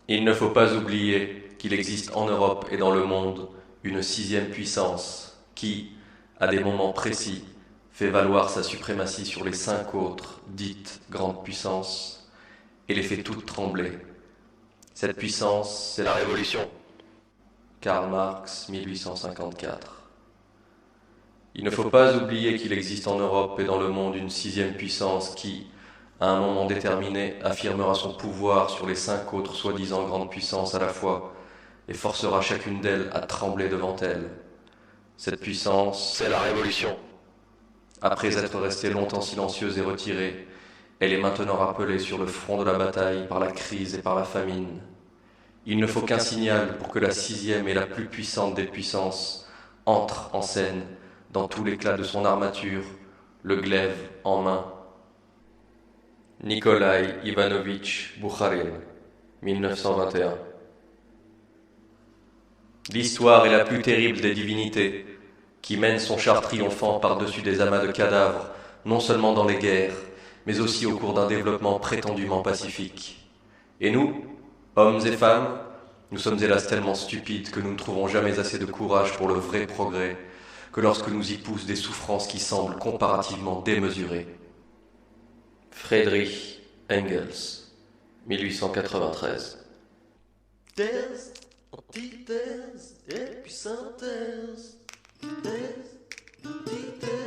Il ne faut pas oublier qu'il existe en Europe et dans le monde une sixième puissance qui, à des moments précis, fait valoir sa suprématie sur les cinq autres dites grandes puissances et les fait toutes trembler. Cette puissance, c'est la Révolution. Karl Marx, 1854. Il ne faut pas oublier qu'il existe en Europe et dans le monde une sixième puissance qui, à un moment déterminé, affirmera son pouvoir sur les cinq autres soi-disant grandes puissances à la fois et forcera chacune d'elles à trembler devant elle. Cette puissance, c'est la Révolution. Après être restée longtemps silencieuse et retirée, elle est maintenant rappelée sur le front de la bataille par la crise et par la famine. Il ne faut qu'un signal pour que la sixième et la plus puissante des puissances entre en scène dans tout l'éclat de son armature, le glaive en main. Nikolai Ivanovitch Bukharin, 1921. L'histoire est la plus terrible des divinités, qui mène son char triomphant par-dessus des amas de cadavres, non seulement dans les guerres, mais aussi au cours d'un développement prétendument pacifique. Et nous, hommes et femmes, nous sommes hélas tellement stupides que nous ne trouvons jamais assez de courage pour le vrai progrès, que lorsque nous y poussent des souffrances qui semblent comparativement démesurées. Friedrich Engels, 1893. Thèse, antithèse et puis synthèse. Thèse, antithèse.